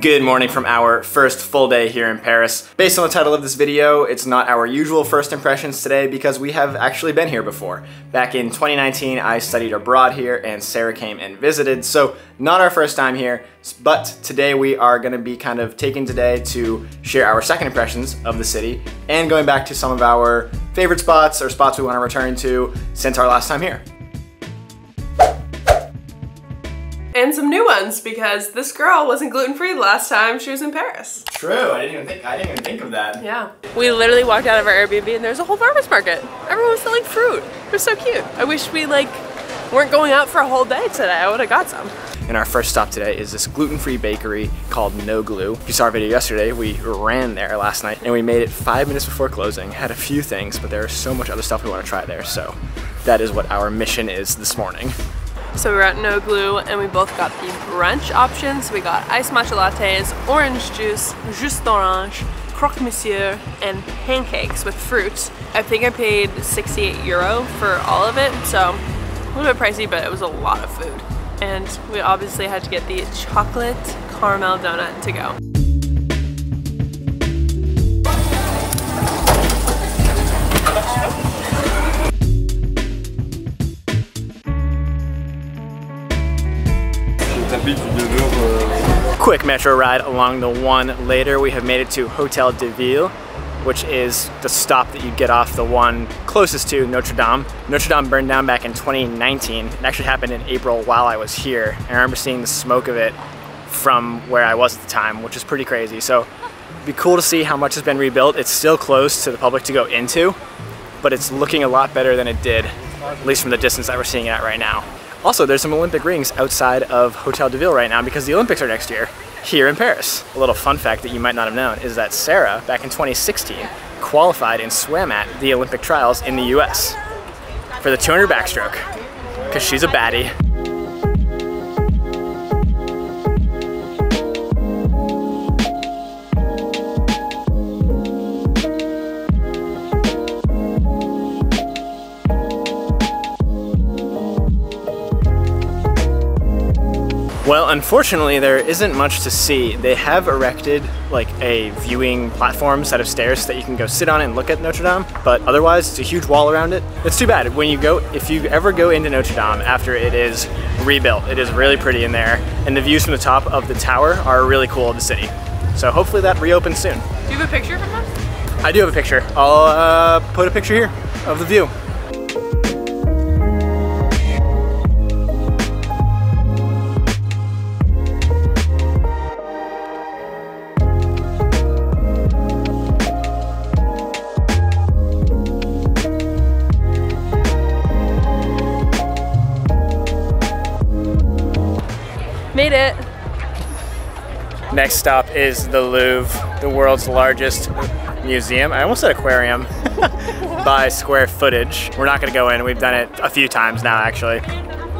Good morning from our first full day here in Paris. Based on the title of this video, it's not our usual first impressions today because we have actually been here before. Back in 2019, I studied abroad here and Sarah came and visited, so not our first time here, but today we are going to be kind of taking today to share our second impressions of the city and going back to some of our favorite spots or spots we want to return to since our last time here. And some new ones, because this girl wasn't gluten-free the last time she was in Paris. True, I didn't even think of that. Yeah. We literally walked out of our Airbnb and there's a whole farmer's market. Everyone was selling fruit. It was so cute. I wish we weren't going out for a whole day today. I would have got some. And our first stop today is this gluten-free bakery called No Glue. If you saw our video yesterday, we ran there last night and we made it 5 minutes before closing. Had a few things, but there's so much other stuff we want to try there. So that is what our mission is this morning. So we were at No Glue and we both got the brunch options. We got iced matcha lattes, orange juice, jus d'orange, croque monsieur, and pancakes with fruit. I think I paid 68 euro for all of it, so a little bit pricey, but it was a lot of food. And we obviously had to get the chocolate caramel donut to go. Quick metro ride along the one later. We have made it to Hotel de Ville, which is the stop that you get off the one closest to Notre Dame. Notre Dame burned down back in 2019. It actually happened in April while I was here. I remember seeing the smoke of it from where I was at the time, which is pretty crazy. So it'd be cool to see how much has been rebuilt. It's still closed to the public to go into, but it's looking a lot better than it did, at least from the distance that we're seeing it at right now. Also, there's some Olympic rings outside of Hotel de Ville right now because the Olympics are next year here in Paris. A little fun fact that you might not have known is that Sarah, back in 2016, qualified and swam at the Olympic trials in the US for the 200 backstroke because she's a baddie. Well, unfortunately, there isn't much to see. They have erected like a viewing platform set of stairs that you can go sit on and look at Notre Dame, but otherwise it's a huge wall around it. It's too bad. If you ever go into Notre Dame after it is rebuilt, it is really pretty in there, and the views from the top of the tower are really cool of the city. So hopefully that reopens soon. Do you have a picture from us? I do have a picture. I'll put a picture here of the view. Made it. Next stop is the Louvre, the world's largest museum. I almost said aquarium by square footage. We're not gonna go in. We've done it a few times now, actually.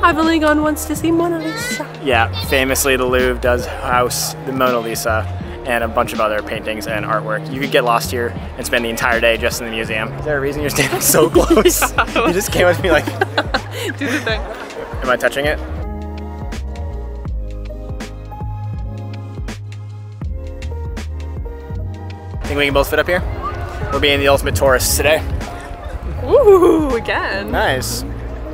I've only gone once to see Mona Lisa. Yeah, famously the Louvre does house the Mona Lisa and a bunch of other paintings and artwork. You could get lost here and spend the entire day just in the museum. Is there a reason you're standing so close? Yeah. You just came with me like... Do the thing. Am I touching it? Think we can both fit up here? We're being the ultimate tourists today. Ooh, again. Nice.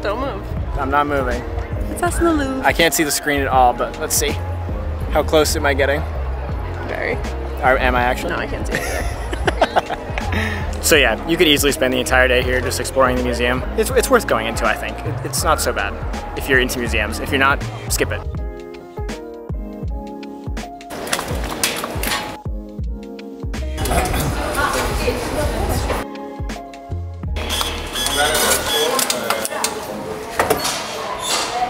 Don't move. I'm not moving. It's us in the Louvre. I can't see the screen at all, but let's see. How close am I getting? Very. Or am I actually? No, I can't see it either. So yeah, you could easily spend the entire day here just exploring the museum. It's worth going into, I think. It's not so bad if you're into museums. If you're not, skip it.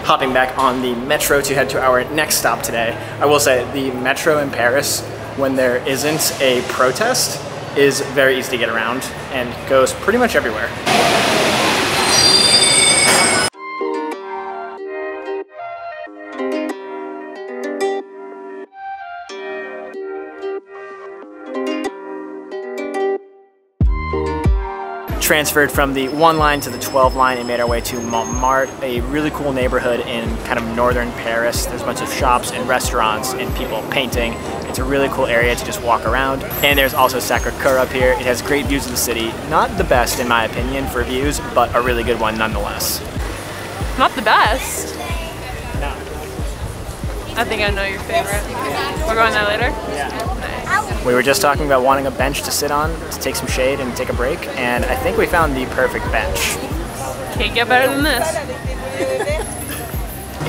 Hopping back on the metro to head to our next stop today. I will say the metro in Paris, when there isn't a protest, is very easy to get around and goes pretty much everywhere. transferred from the 1 line to the 12 line and made our way to Montmartre, a really cool neighborhood in kind of northern Paris. There's a bunch of shops and restaurants and people painting and It's a really cool area to just walk around. And there's also Sacré-Cœur up here. It has great views of the city. Not the best in my opinion for views, but a really good one nonetheless. Not the best. No. I think I know your favorite. We're going there later? Yeah. Nice. We were just talking about wanting a bench to sit on, to take some shade and take a break, and I think we found the perfect bench. Can't get better than this.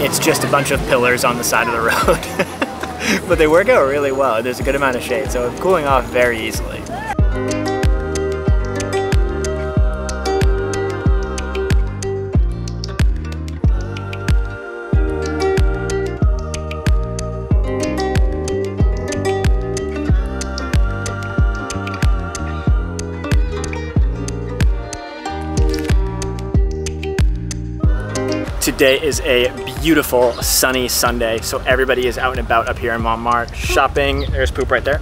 It's just a bunch of pillars on the side of the road. But they work out really well. There's a good amount of shade, so it's cooling off very easily. Today is a beautiful sunny Sunday, so everybody is out and about up here in Montmartre shopping. There's poop right there.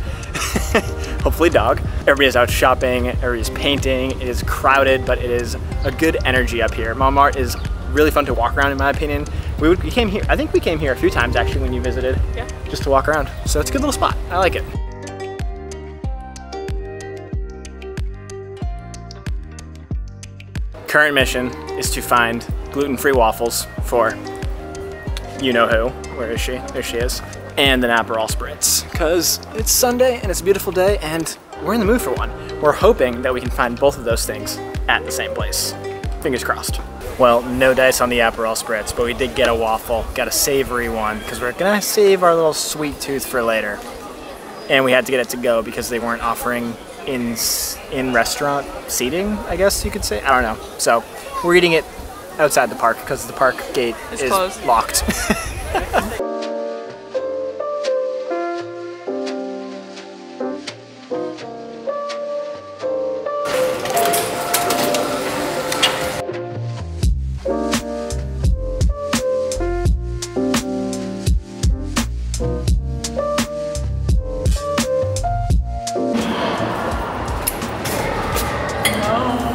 Hopefully dog. Everybody is out shopping, everybody's painting. It is crowded, but it is a good energy up here. Montmartre is really fun to walk around in my opinion. We came here, I think we came here a few times actually when you visited. Yeah. Just to walk around. So it's a good little spot. I like it. Current mission is to find gluten-free waffles for you-know-who. Where is she? There she is. And an Aperol Spritz. Because it's Sunday and it's a beautiful day and we're in the mood for one. We're hoping that we can find both of those things at the same place. Fingers crossed. Well, no dice on the Aperol Spritz, but we did get a waffle. Got a savory one because we're gonna save our little sweet tooth for later. And we had to get it to go because they weren't offering in restaurant seating, I guess you could say. I don't know. So we're eating it outside the park because the park gate is closed. Locked.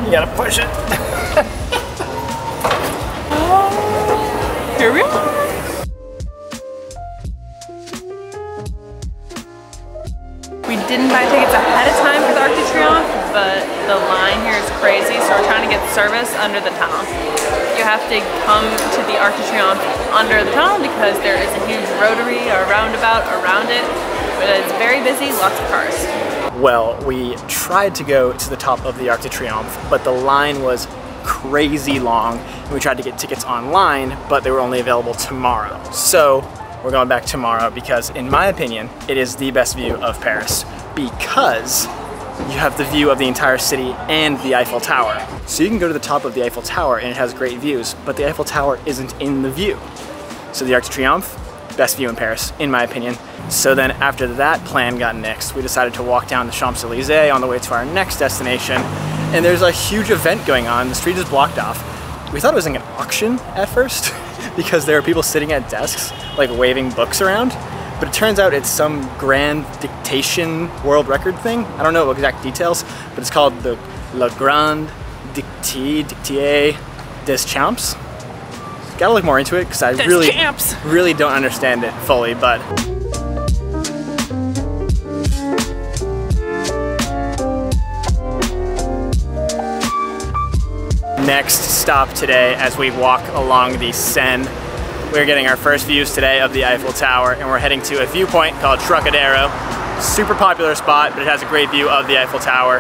You gotta push it. Here we are. We didn't buy tickets ahead of time for the Arc de Triomphe, but the line here is crazy, so we're trying to get service under the tunnel. You have to come to the Arc de Triomphe under the tunnel because there is a huge rotary or roundabout around it, but it's very busy, lots of cars. Well, we tried to go to the top of the Arc de Triomphe, but the line was crazy long. And we tried to get tickets online, but they were only available tomorrow. So we're going back tomorrow because, in my opinion, it is the best view of Paris because you have the view of the entire city and the Eiffel Tower. So you can go to the top of the Eiffel Tower and it has great views, but the Eiffel Tower isn't in the view. So the Arc de Triomphe, best view in Paris, in my opinion. So then after that plan got nixed, we decided to walk down the Champs-Élysées on the way to our next destination. And there's a huge event going on. The street is blocked off. We thought it was like an auction at first because there were people sitting at desks like waving books around. But it turns out it's some grand dictation world record thing. I don't know exact details, but it's called the Le Grand Dictier des Champs. Gotta look more into it because I really don't understand it fully, but next stop today as we walk along the Seine. We're getting our first views today of the Eiffel Tower and we're heading to a viewpoint called Trocadéro. Super popular spot, but it has a great view of the Eiffel Tower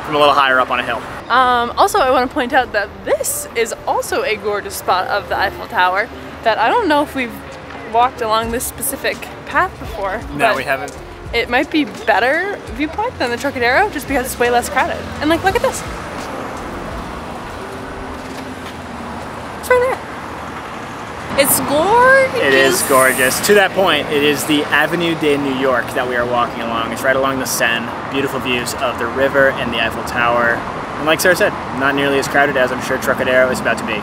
from a little higher up on a hill. Also, I want to point out that this is also a gorgeous spot of the Eiffel Tower that I don't know if we've walked along this specific path before. No, we haven't. It might be better viewpoint than the Trocadéro just because it's way less crowded. And like, look at this. It's right there. It's gorgeous. It is gorgeous. To that point, it is the Avenue de New York that we are walking along. It's right along the Seine. Beautiful views of the river and the Eiffel Tower. And like Sarah said, not nearly as crowded as I'm sure Trocadéro is about to be.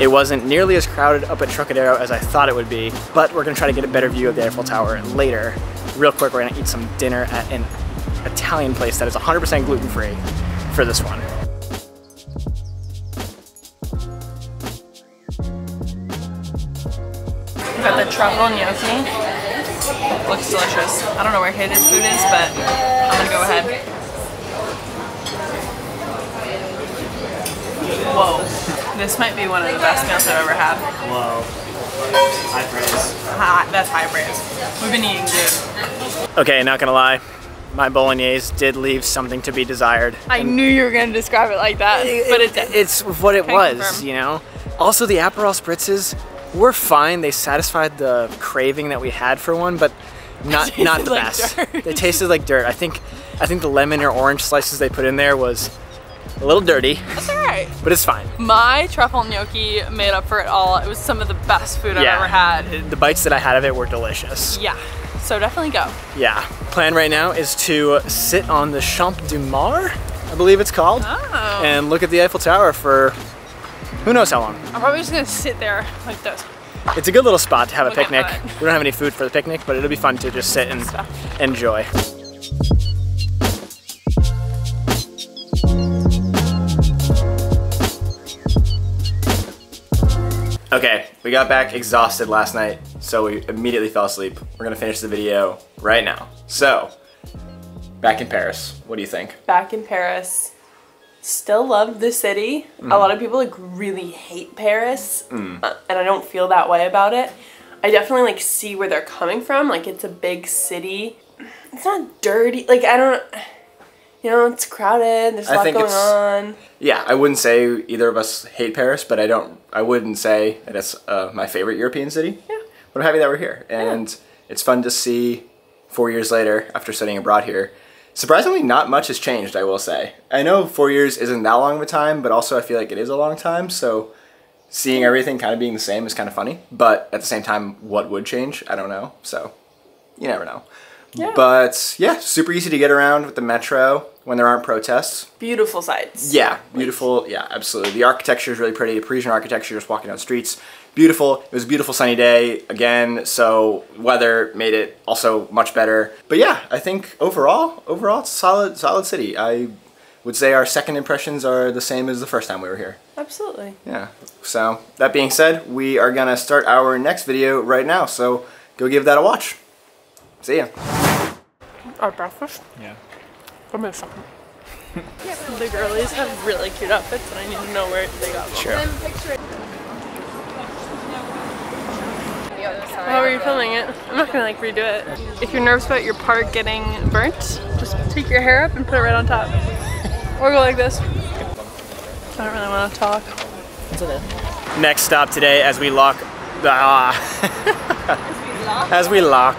It wasn't nearly as crowded up at Trocadéro as I thought it would be, but we're gonna try to get a better view of the Eiffel Tower later. Real quick, we're gonna eat some dinner at an Italian place that is 100% gluten-free for this one. We got the truffle gnocchi. Looks delicious. I don't know where his food is, but I'm gonna go ahead. Whoa. This might be one of the best meals I've ever had. Whoa. High praise. That's high praise. We've been eating good. Okay, not gonna lie. My bolognese did leave something to be desired. I knew you were gonna describe it like that, but it's what it was, you know? Also, the Aperol spritzes were fine. They satisfied the craving that we had for one, but not the best. They tasted like dirt. I think the lemon or orange slices they put in there was a little dirty. That's alright. But it's fine. My truffle gnocchi made up for it all. It was some of the best food I've ever had. The bites that I had of it were delicious. Yeah, so definitely go. Yeah. Plan right now is to sit on the Champ du Mars, I believe it's called, and look at the Eiffel Tower for who knows how long. I'm probably just gonna sit there like this. It's a good little spot to have a picnic. We don't have any food for the picnic, but it'll be fun to just sit and enjoy. Okay, we got back exhausted last night, so we immediately fell asleep. We're gonna finish the video right now. So, back in Paris, what do you think? Back in Paris. Still love the city. A lot of people like really hate Paris, and I don't feel that way about it. I definitely like see where they're coming from. Like, it's a big city. It's not dirty. Like, I don't, you know, it's crowded. There's a lot going on. Yeah, I wouldn't say either of us hate Paris, but I wouldn't say that it's my favorite European city. Yeah. But I'm happy that we're here, and it's fun to see 4 years later after studying abroad here. Surprisingly, not much has changed, I will say. I know 4 years isn't that long of a time, but also I feel like it is a long time, so seeing everything kind of being the same is kind of funny. But at the same time, what would change? I don't know, so you never know. Yeah. But yeah, super easy to get around with the metro when there aren't protests. Beautiful sights. Yeah, beautiful, yeah, absolutely. The architecture is really pretty, the Parisian architecture, just walking down the streets. Beautiful. It was a beautiful sunny day again, so weather made it also much better. But yeah, I think overall it's a solid city. I would say our second impressions are the same as the first time we were here. Absolutely. Yeah. So that being said, we are gonna start our next video right now, so go give that a watch. See ya. Our breakfast? Yeah. Come here a second. The girlies have really cute outfits and I need to know where they got them. Sure. How are you filming it? I'm not gonna like redo it. If you're nervous about your part getting burnt, just take your hair up and put it right on top. Or go like this. I don't really want to talk. That's okay. Next stop today as we lock the as we lock